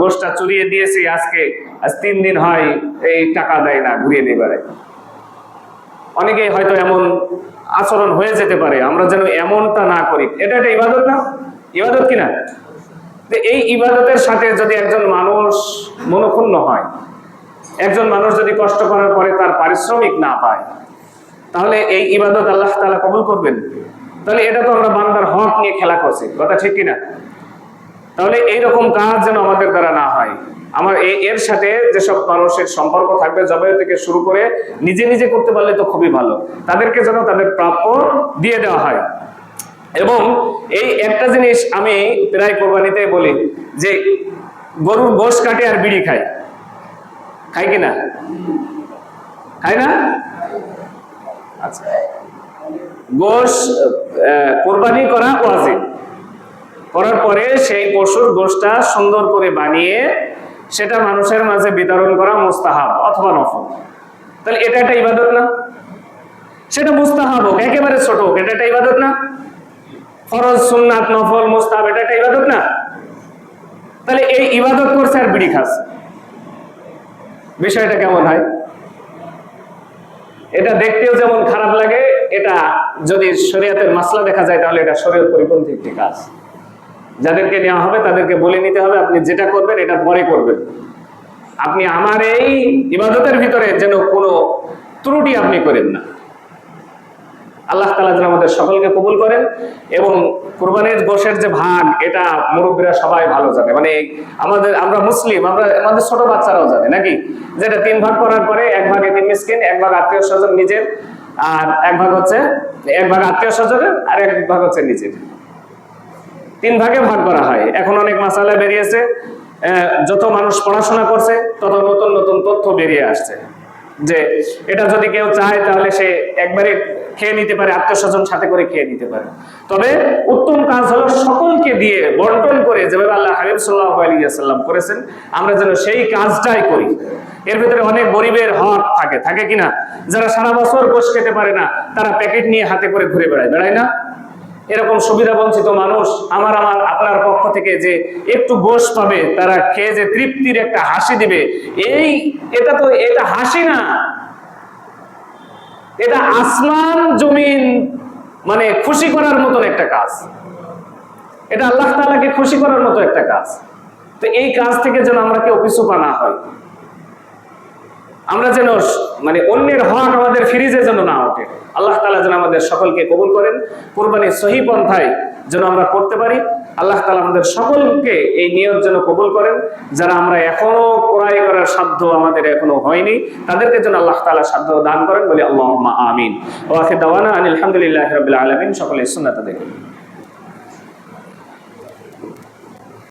গোশটা চুরিয়ে দিয়েছি, আজ 3 দিন হয় এই টাকা দেয় না, ঘুরিয়ে দিয়ে বেড়ায়। অনেকেই হয়তো এমন আচরণ হয়ে যেতে পারে, আমরা যেন এমনটা না করি। এটা একটা ইবাদত না? ইবাদত কিনা? এই ইবাদতের সাথে যদি একজন মানুষ মনক্ষুণ্ণ হয়, একজন মানুষ যদি কষ্ট করার পরে তার পারিশ্রমিক না পায়, তাহলে এই ইবাদত আল্লাহ তাআলা কবুল করবেন? তাহলে এটা তো আমরা বান্দার হক নিয়ে খেলা করছি, কথা ঠিক কিনা? তাহলে এইরকম কাজ যেন আমাদের দ্বারা না হয়। আমার এর সাথে যেসব মানুষের সম্পর্ক থাকবে, জবাই থেকে শুরু করে নিজে নিজে করতে পারলে তো খুবই ভালো, তাদেরকে যেন তাদের প্রাপ্য দিয়ে দেওয়া হয়। এবং এই একটা জিনিস আমি প্রায় কোরবানিতে বলি, যে গরুর গোশ কাটে আর বিড়ি খায়, খায় কিনা? খায় না? আচ্ছা, গোশ কোরবানি করা ওয়াজিব, করার পরে সেই পশুর গোশটা সুন্দর করে বানিয়ে সেটা মানুষের মাঝে বিতরণ করা মুস্তাহাব অথবা নফল। তাহলে এটা একটা ইবাদত না? সেটা মুস্তাহাব হোক, একেবারে ছোট হোক, এটা একটা ইবাদত না? ফরজ, সুন্নাত, নফল, মুস্তাহাব, এটা একটা ইবাদত না? তাহলে এই ইবাদত করছে আর বিড়ি খাচ্ছে, বিষয়টা কেমন হয়? এটা দেখতেও যেমন খারাপ লাগে, এটা যদি শরীয়তের মাসলা দেখা যায় তাহলে এটা শরীয়ত পরিপন্থী একটি কাজ। যাদেরকে নেওয়া হবে তাদেরকে বলে নিতে হবে, আপনি যেটা করবেন এটা পরে করবেন, আপনি আমার এই ইবাদতের ভিতরে যেন কোনো ত্রুটি আপনি করেন না। আল্লাহ তাআলা যেন আমাদের সকলকে কবুল করেন। এবং কুরবানির গোশের যে ভাগ, এটা মুরব্বীরা সবাই ভালো জানে, মানে আমরা মুসলিম, আমাদের ছোট বাচ্চারাও জানে নাকি, যেটা 3 ভাগ করার পরে 1 ভাগ এতিম মিসকিন, 1 ভাগ আত্মীয় স্বজন নিজের, আর 1 ভাগ হচ্ছে 1 ভাগ আত্মীয় স্বজনের, আর 1 ভাগ হচ্ছে নিজের। 3 ভাগে ভাগ করা হয়। এখন অনেক মাসালা বেরিয়েছে, যত মানুষ পড়াশোনা করছে তত নতুন নতুন তথ্য বেরিয়ে আসছে, যে এটা যদি কেউ চায় তাহলে সে একবারে খেয়ে নিতে পারে, আত্মীয় স্বজন সাথে করে খেয়ে নিতে পারে। তবে উত্তম কাজ হলো সকলকে দিয়ে বন্টন করে, যেভাবে আল্লাহ হাবিব সাল্লাল্লাহু আলাইহি ওয়াসাল্লাম করেছেন, আমরা যেন সেই কাজটাই করি। এর ভিতরে অনেক গরিবের হক থাকে কিনা? যারা সারা বছর গোশ খেতে পারে না, তারা প্যাকেট নিয়ে হাতে করে ঘুরে বেড়ায় না? এরকম সুবিধা বঞ্চিত মানুষ আপনার পক্ষ থেকে যে একটু গোশ পাবে, তারা খেয়ে যে তৃপ্তির একটা হাসি দিবে, এটা হাসি না, এটা আসমান জমিন মানে খুশি করার মতন একটা কাজ, এটা আল্লাহ তাআলাকে খুশি করার মতো একটা কাজ। তো এই কাজ থেকে যেন আমরা কেউ পিছুপা না হয়, আমরা যেন মানে অন্যের হক আমাদের ফ্রিজে যেন না ওঠে। আল্লাহ তাআলা যেন আমাদের সকলকে কবুল করেন, কুরবানি সহি পন্থায় যেন আমরা করতে পারি। আল্লাহ তাআলা আমাদের সকলকে এই নিয়ত যেন কবুল করেন। যারা আমরা এখনো ক্রয় করার সাধ্য আমাদের এখনো হয়নি, তাদেরকে যেন আল্লাহ তাআলা সাধ্য দান করেন, বলি আল্লাহুম্মা আমিন। ওয়া আখিরু দাওয়ানা আলহামদুলিল্লাহি রাব্বিল আলামিন। সকলে সুন্নাত দেখুন।